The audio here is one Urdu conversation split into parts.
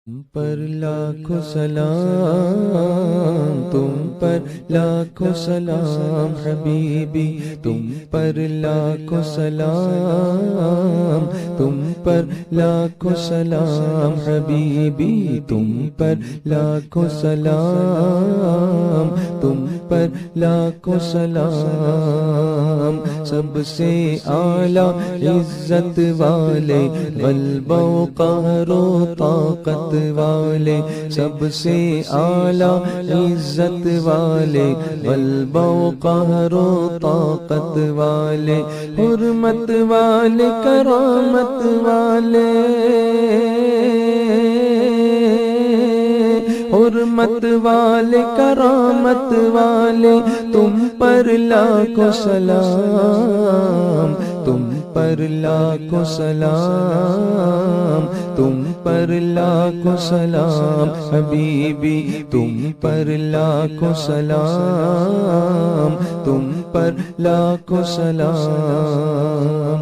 تم پر لاکھوں سلام، تم پر لاکھوں سلام حبیبی، تم پر لاکھوں سلام، تم پر لاکھوں سلام حبیبی، تم پر لاکھوں سلام، تم پر لاکھوں سلام۔ سب سے اعلیٰ عزت والے، غلبہ و قہر و طاقت والے، سب سے اعلیٰ عزت والے، غلبہ و قہر و طاقت والے، حرمت والے، کرامت والے، حرمت والے، کرامت والے، تم پر لاکھوں سلام، تم پر لاکھوں سلام، تم پر لاکھوں سلام حبیبی، تم پر لاکھوں سلام، تم پر لاکھوں سلام۔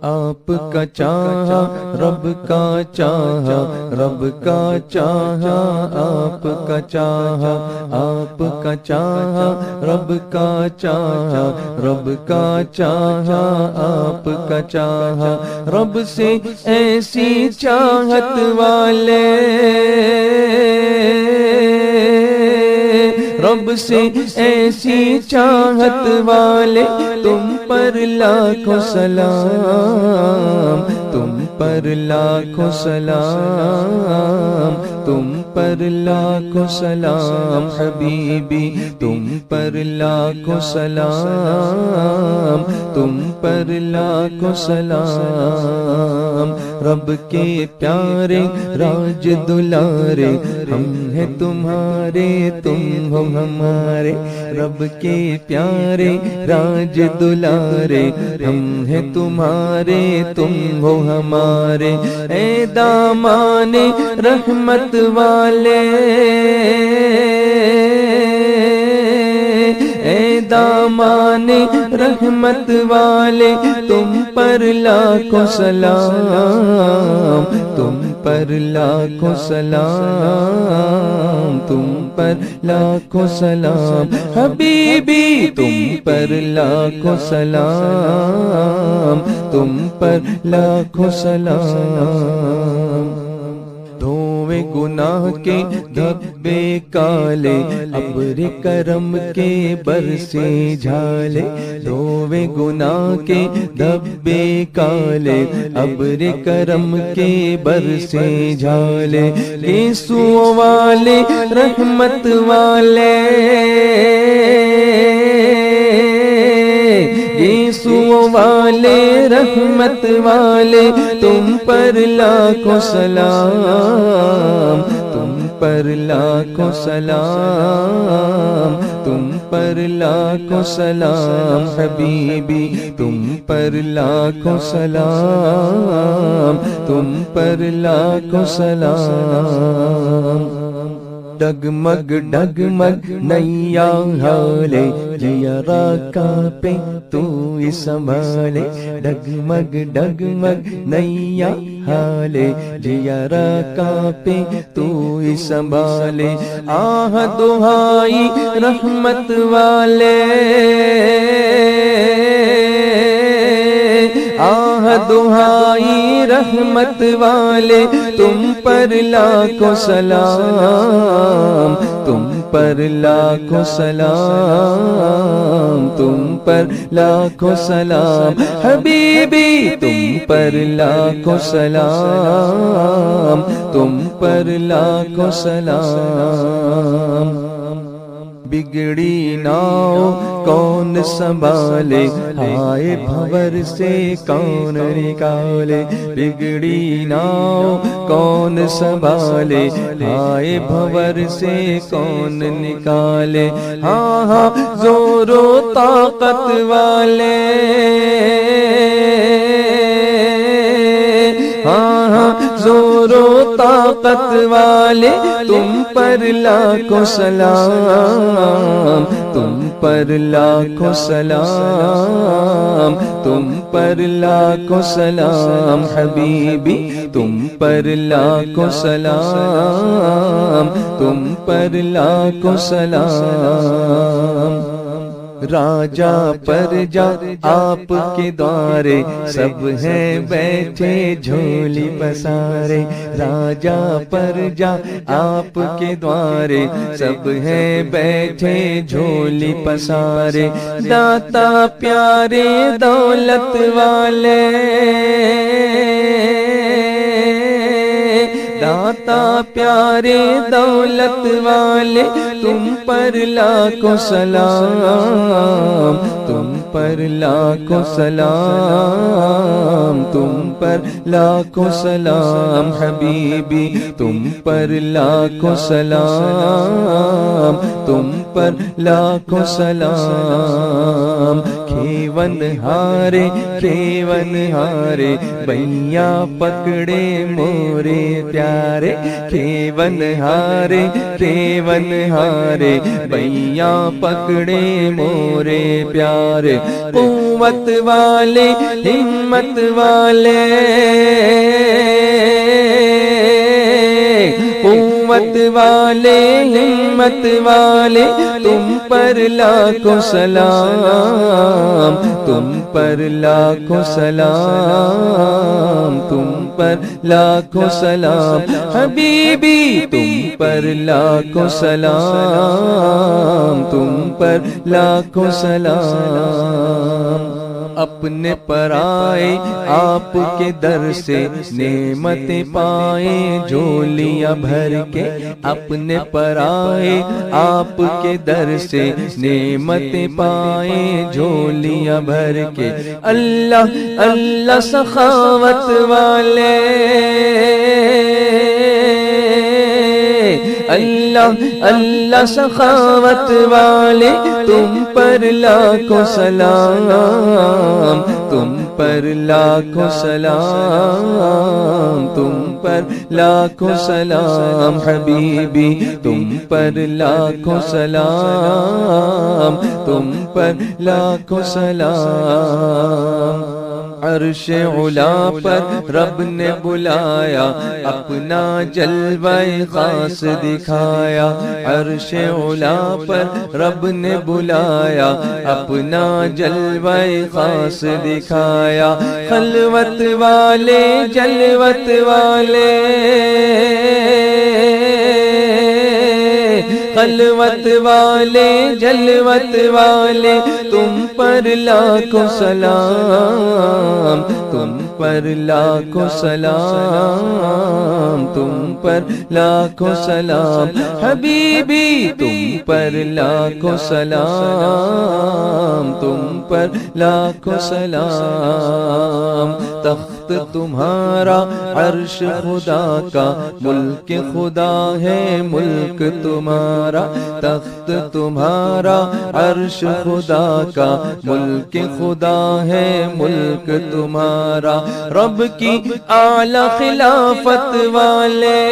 آپ کا چاہا رب کا چاہا، رب کا چاہا آپ کا چاہا، آپ کا چاہا رب کا چاہا، رب کا چاہا آپ کا چاہا، رب سے ایسی چاہت والے، رب سے ایسی چاہت والے، تم پر لاکھوں سلام، تم پر لاکھوں سلام، تم پر لاکھوں سلام حبیبی، تم پر لاکھوں سلام، تم پر لاکھوں سلام۔ رب کے پیارے راج دلارے، ہم ہیں تمہارے، تم ہو ہمارے، رب کے پیارے راج دلارے، ہم ہیں تمہارے، تم ہو ہمارے، اے دامان رحمت والے، اے دامان رحمت والے، تم پر لاکھوں سلام، تم پر لاکھوں سلام، تم پر لاکھوں سلام حبیبی، تم پر لاکھوں سلام، تم پر لاکھوں سلام۔ دھوئے گناہ کے دھبے کالے، ابر کرم کے برسے جھالے، دھوئے گناہ کے دھبے کالے، ابر کرم کے برسے جھالے، یسوع والے رحمت والے، یسوع والے رحمت والے، تم پر لاکھوں سلام، تم پر لاکھوں سلام، تم پر لاکھوں سلام حبیبی، تم پر لاکھوں سلام، تم پر لاکھوں سلام۔ ڈگمگ ڈگمگ نیا حالے، جیا راکا پہ تو ہی سنبھالے، ڈگمگ ڈگمگ نیا حالے، جیا راکا پہ تو ہی سنبھالے، آہ دہائی رحمت والے، آہ دہائی رحمت والے، تم پر لاکھوں سلام، تم پر لاکھوں سلام، تم پر لاکھوں سلام حبیبی، تم پر لاکھوں سلام، تم پر لاکھوں سلام۔ بگڑی ناؤ کون سنبھالے، ہائے بھور سے کون نکالے، بگڑی ناؤ کون سنبھالے، ہائے بھور سے کون نکالے، ہاں ہاں زور و طاقت والے، ہاں ہاں زور و طاقت والے، تم پر لاکھوں سلام، تم پر لاکھوں سلام، تم پر لاکھوں سلام حبیبی، تم پر لاکھوں سلام، تم پر لاکھوں سلام۔ راجا پر جا آپ کے دوارے، سب ہیں بیٹھے جھولی پسارے۔ راجا پر جا آپ کے دوارے، سب ہیں بیٹھے جھولی پسارے۔ داتا پیارے دولت والے، داتا پیارے دولت والے، تم پر لاکھوں سلام، تم پر لاکھوں سلام، تم پر لاکھوں سلام حبیبی، تم پر لاکھوں سلام، تم پر لاکھوں سلام۔ کھیون ہارے، کھیون ہارے، بھیا پکڑے مورے پیارے۔ کھیون ہارے، کھیون ہارے، بھیا پکڑے مورے پیارے۔ قوت والے، ہمت والے، قوت والے، ہمت والے، تم پر لاکھوں سلام، تم پر لاکھوں سلام، تم پر لاکھوں سلام حبیبی، تم پر لاکھوں سلام، تم پر لاکھوں سلام۔ اپنے پر آئے آپ کے در سے نعمتیں پائیں جھولیاں بھر کے، اپنے پر آئے آپ کے در سے نعمتیں پائیں جھولیاں بھر کے۔ اللہ اللہ سخاوت والے، اللہ اللہ سخاوت والے، تم پر لاکھوں سلام، تم پر لاکھوں سلام، تم پر لاکھوں سلام حبیبی، تم پر لاکھوں سلام، تم پر لاکھوں سلام۔ عرش علا پر رب نے بلایا، اپنا جلوہ خاص دکھایا۔ عرش علا پر رب نے بلایا، اپنا جلوہ خاص دکھایا۔ خلوت والے، جلوت والے، خلوت والے، جلوت والے، تم پر لاکھوں سلام، تم پر لاکھوں سلام، تم پر لاکھوں سلام حبیبی، تم پر لاکھوں سلام، تم پر لاکھوں سلام۔ تخت تمہارا عرش خدا کا، ملک خدا ہے ملک تمہارا۔ تخت تمہارا عرش خدا کا، ملک خدا ہے ملک تمہارا۔ رب کی اعلی خلافت والے،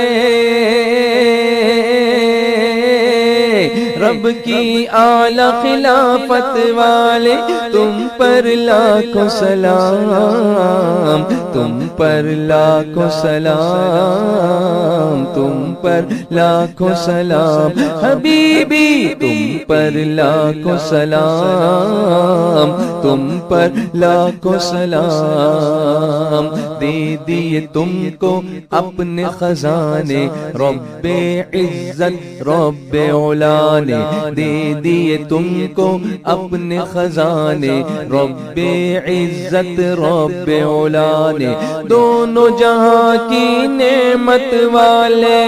رب کی اعلی خلافت والے، تم پر لاکھوں سلام، تم پر لاکھوں سلام، تم پر لاکھوں سلام حبیبی، تم پر لاکھوں سلام، تم پر لاکھوں سلام۔ دے دیے تم کو اپنے خزانے رب عزت رب علا نے، دے دیے تم کو اپنے خزانے رب عزت رب علا نے۔ دونوں جہاں کی نعمت والے،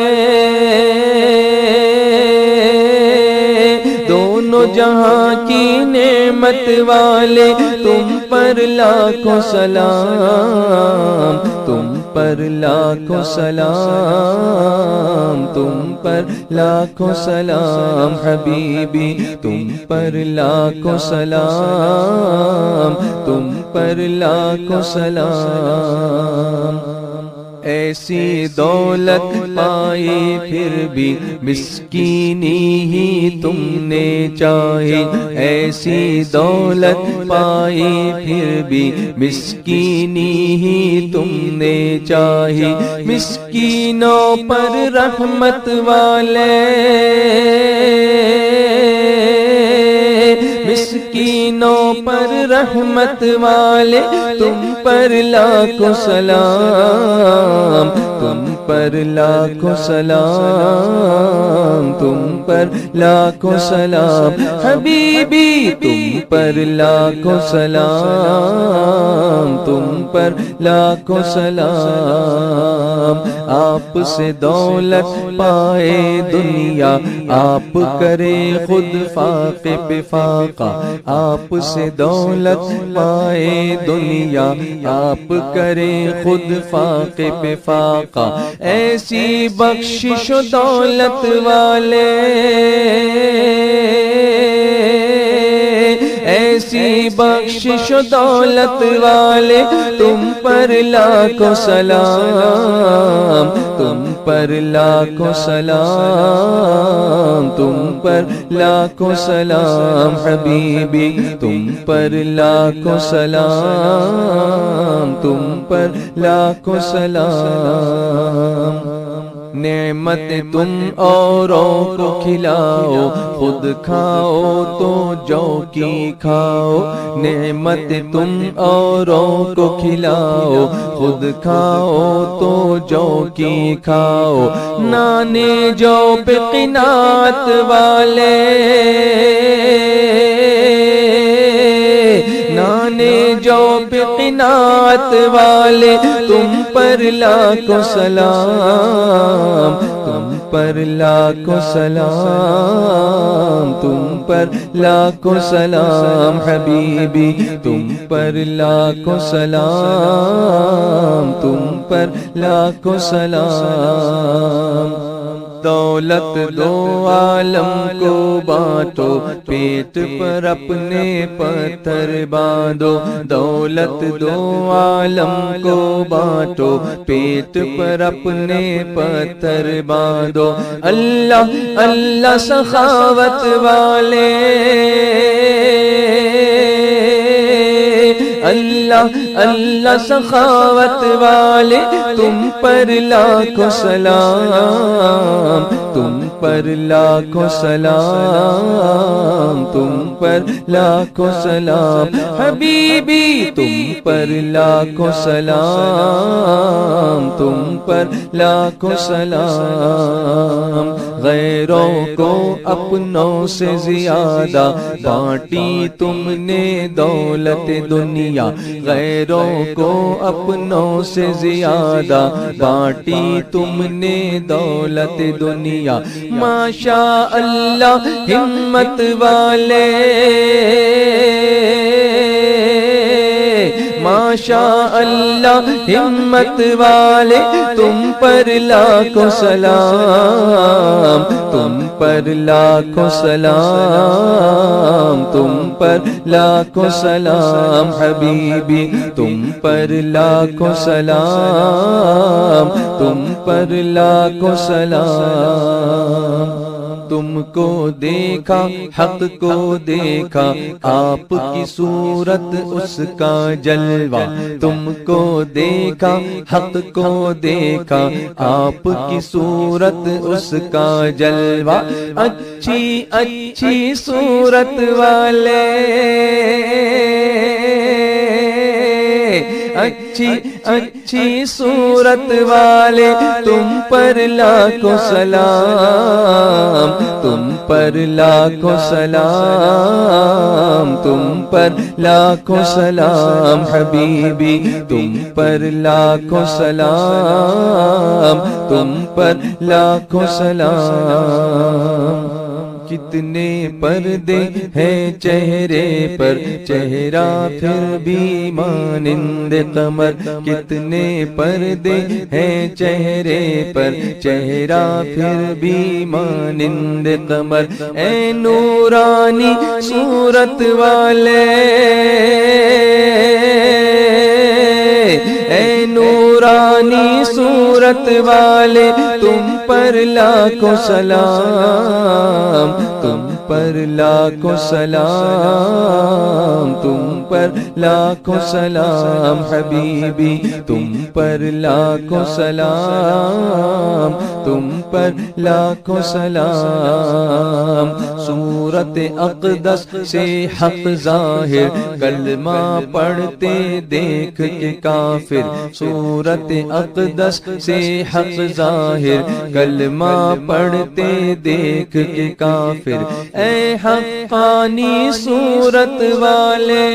دونوں جہاں کی نعمت والے، تم پر لاکھوں سلام، تم پر لاکھوں سلام، تم پر لاکھوں سلام حبیبی، تم پر لاکھوں سلام، تم پر لاکھوں سلام۔ ایسی دولت پائی پھر بھی مسکینی ہی تم نے چاہی، ایسی دولت پائی پھر بھی مسکینی ہی تم نے چاہی، مسکینوں پر رحمت والے، مسکینوں پر رحمت والے، تم پر لاکھوں سلام، تم پر لاکھوں سلام، تم پر لاکھوں سلام حبیبی، تم پر لاکھوں سلام، تم پر لاکھوں سلام۔ آپ سے دولت پائے دنیا، آپ کرے خود فاقے پہ فاقہ، آپ سے دولت پائے دنیا، آپ کرے خود فاقے پہ فاقہ، ایسی بخشش و دولت والے، ایسی بخشش و دولت والے، تم پر لاکھوں سلام، تم پر لاکھوں سلام، تم پر لاکھوں سلام حبیبی، تم پر لاکھوں سلام، تم پر لاکھوں سلام۔ نعمت تم اوروں کو کھلاؤ، خود کھاؤ تو جو کی کھاؤ، نعمت تم اوروں کو کھلاؤ، خود کھاؤ تو جو کی کھاؤ، نانے جو پہ قناعت والے، نانے جو پہ قناعت والے، تم پر لاکھوں سلام، تم پر لاکھوں سلام، تم پر لاکھوں سلام حبیبی، تم پر لاکھوں سلام، تم پر لاکھوں سلام۔ دولت دو عالم کو بانٹو، پیٹ پر اپنے پتھر باندھو، دولت دو عالم کو بانٹو، پیٹ پر اپنے پتھر باندھو، اللہ اللہ سخاوت والے، اللہ اللہ سخاوت والے، تم پر لاکھوں سلام، تم پر لاکھوں سلام، تم پر لاکھوں سلام حبیبی، تم پر لاکھوں سلام، تم پر لاکھوں سلام۔ غیروں کو اپنوں سے زیادہ بانٹی تم نے دولت دنیا، غیروں کو اپنوں سے زیادہ بانٹی تم نے دولت دنیا، ماشاء اللہ ہمت والے، ماشاء اللہ ہمت والے، تم پر لاکھوں سلام، تم پر لاکھوں سلام، تم پر لاکھوں سلام حبیبی، تم پر لاکھوں سلام، تم پر لاکھوں سلام۔ تم کو دیکھا حق کو دیکھا، آپ کی صورت اس کا جلوہ، تم کو دیکھا حق کو دیکھا، آپ کی صورت اس کا جلوہ، اچھی اچھی صورت والے، اچھی اچھی صورت والے، تم پر لاکھوں سلام، تم پر لاکھوں سلام، تم پر لاکھوں سلام حبیبی، تم پر لاکھوں سلام، تم پر لاکھوں سلام۔ کتنے پردے ہیں چہرے پر، چہرہ پھر بھی مانند قمر، کتنے پردے ہیں چہرے پر، چہرہ پھر بھی مانند قمر، اے نورانی صورت والے، اے نورانی صورت والے تم پر لاکھوں سلام، تم پر لاکھوں سلام، تم پر لاکھوں سلام حبیبی، تم پر لاکھوں سلام، تم پر لاکھوں سلام۔ سورت اقدس سے حق ظاہر کلمہ پڑھتے دیکھ کے کافر، سورت اقدس سے حق ظاہر کلمہ پڑھتے دیکھ کے کافر، اے حقانی صورت والے،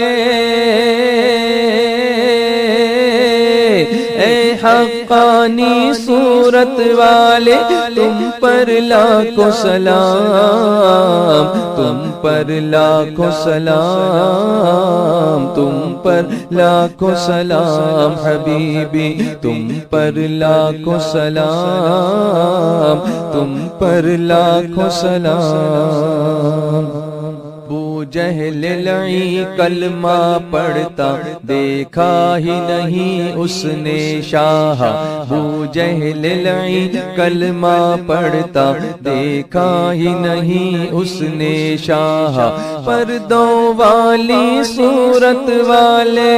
اے حقانی صورت والے تم پر لاکھوں سلام، تم پر لاکھوں سلام، تم پر لاکھوں سلام حبیبی، تم پر لاکھوں سلام، تم پر لاکھوں سلام۔ ابو جہل لعی کلمہ پڑھتا دیکھا ہی نہیں اس نے شاہ، ابو جہل لعی کلمہ پڑھتا دیکھا ہی نہیں اس نے شاہ، پردوں والی صورت والے،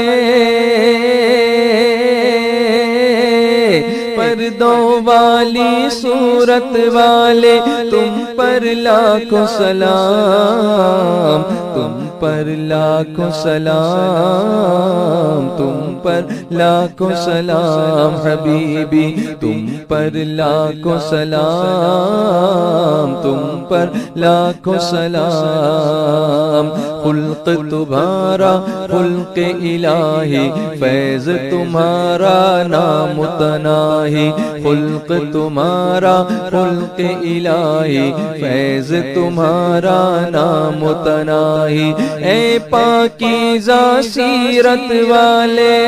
پردوں والی صورت والے تم پر لاکھوں سلام، تم پر لاکھوں سلام، تم پر لاکھوں سلام حبیبی، تم پر لاکھوں سلام، تم پر لاکھوں سلام۔ خلق تمہارا خلق الہی، فیض تمہارا نامتناہی، خلق تمہارا خلق الہی، فیض تمہارا نامتناہی، اے پاکیزہ سیرت والے،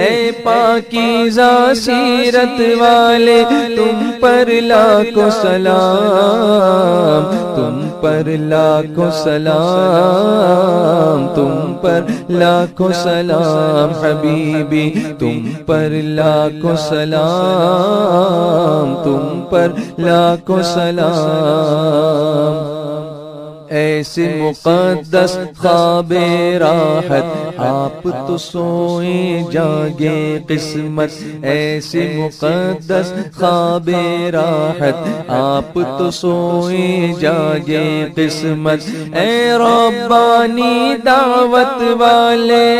اے پاکیزہ سیرت والے تم پر لاکھوں سلام، تم پر لاکھوں سلام، تم پر لاکھوں سلام حبیبی، تم پر لاکھوں سلام، تم پر لاکھوں سلام۔ ایسے مقدس خواب راحت آپ تو سوئے جاگے قسمت، ایسے مقدس خواب راحت آپ تو سوئے جاگے قسمت، اے ربانی دعوت والے،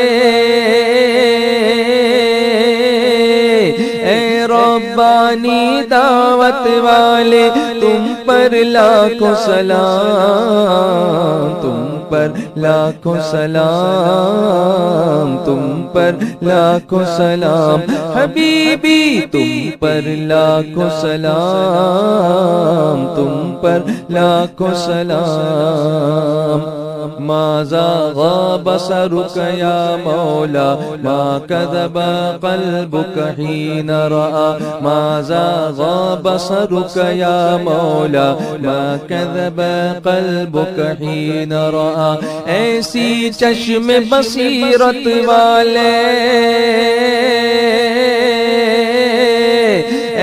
اے ربانی دعوت والے تم پر لاکھوں سلام، تم پر لاکھوں سلام، تم پر لاکھوں سلام حبیبی، تم پر لاکھوں سلام، تم پر لاکھوں سلام۔ ما زاغ بصرك يا مولا ما كذب قلبك حين رأى، ما زاغ بصرك يا مولا ما كذب قلبك حين رأى، ایسی چشم بصیرت والے،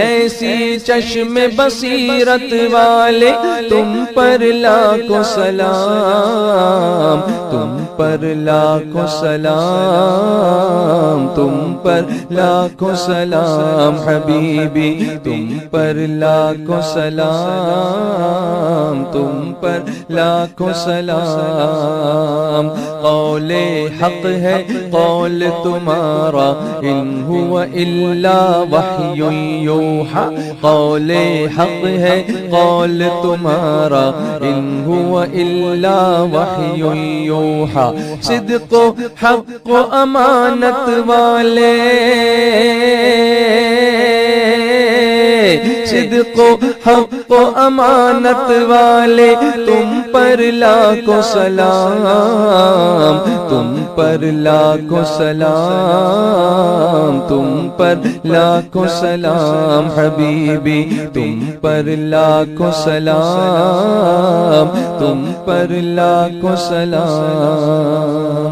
ایسی چشم بصیرت والے تم پر لاکھوں سلام، تم پر لاکھوں سلام، تم پر لاکھوں سلام حبیبی، تم پر لاکھوں سلام، تم پر لاکھوں سلام۔ قول حق ہے قول تمہارا ان هو الا وحی یوحی، قول حق ہے قول تمہارا ان هو الا وحی یوحی، صدق و حق و امانت والے، صدق و حق و امانت والے تم پر لاکھوں سلام، تم پر لاکھوں سلام، تم پر لاکھوں سلام حبیبی، تم پر لاکھوں سلام، تم پر لاکھوں سلام۔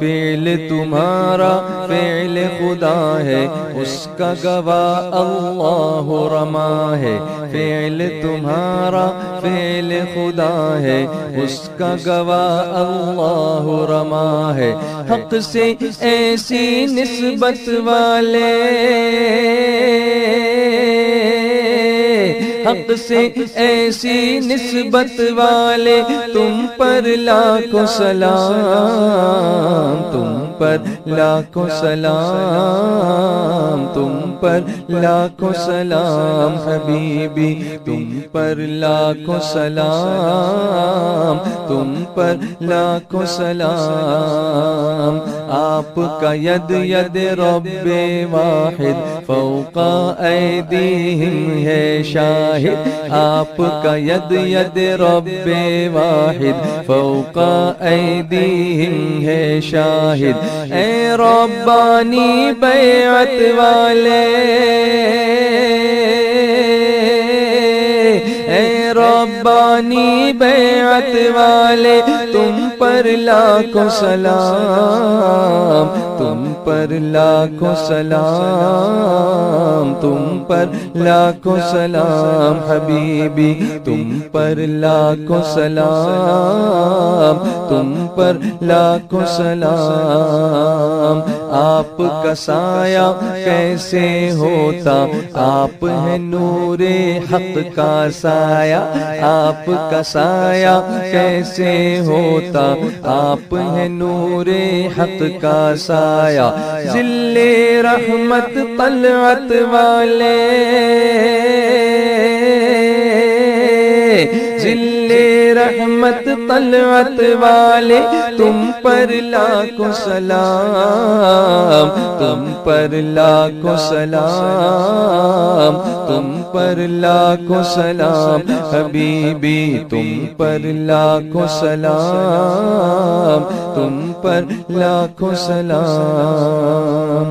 فعل تمہارا فعل خدا ہے، اس کا گواہ اللہ رما ہے، فعل تمہارا فعل خدا ہے، اس کا گواہ اللہ رما ہے، حق سے ایسی نسبت والے، حق سے ایسی نسبت والے، تم پر لاکھوں سلام، تم پر لاکھوں سلام، تم پر لاکھوں سلام حبیبی، تم پر لاکھوں سلام، تم پر لاکھوں سلام، آپ کا ید ید رب واحد فوق ایدیہم ہے شاہد، آپ کا ید ید رب واحد فوق ایدیہم ہے شاہد، اے ربانی بیعت والے، اے ربانی بیعت والے، تم پر لاکھوں سلام، تم پر لاکھوں سلام، تم پر لاکھوں سلام حبیبی، تم پر لاکھوں سلام، تم پر لاکھوں سلام، آپ کا سایہ کیسے ہوتا، آپ ہے نور حق کا سایہ، آپ کا سایہ کیسے ہوتا، آپ ہے نور حق کا سایہ، ذل رحمت طلعت والے، ذل رحمت طلعت والے، تم پر لاکھوں سلام، تم پر لاکھوں سلام، تم پر لاکھوں سلام حبیبی، تم پر لاکھوں سلام، تم پر لاکھوں سلام،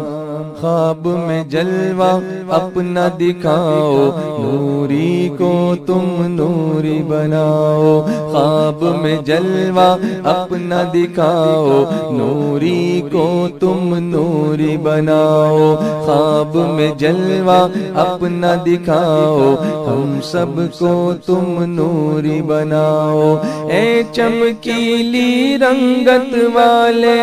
خواب میں جلوہ اپنا دکھاؤ، نوری کو تم نوری بناؤ، خواب میں جلوہ اپنا دکھاؤ، نوری کو تم نوری بناؤ، خواب میں جلوہ اپنا دکھاؤ، ہم سب کو تم نوری بناؤ، اے چمکیلی رنگت والے،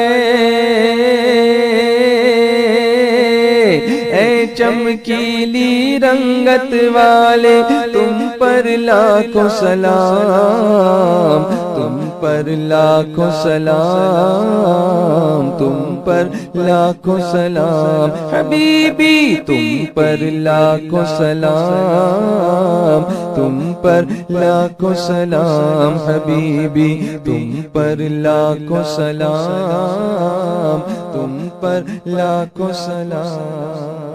اے چمکیلی رنگت والے، تم پر لاکھوں سلام، تم پر لاکھوں سلام، تم پر لاکھوں سلام حبیبی، تم پر لاکھوں سلام، تم پر لاکھوں سلام حبیبی، تم پر لاکھوں سلام، تم پر لاکھوں سلام۔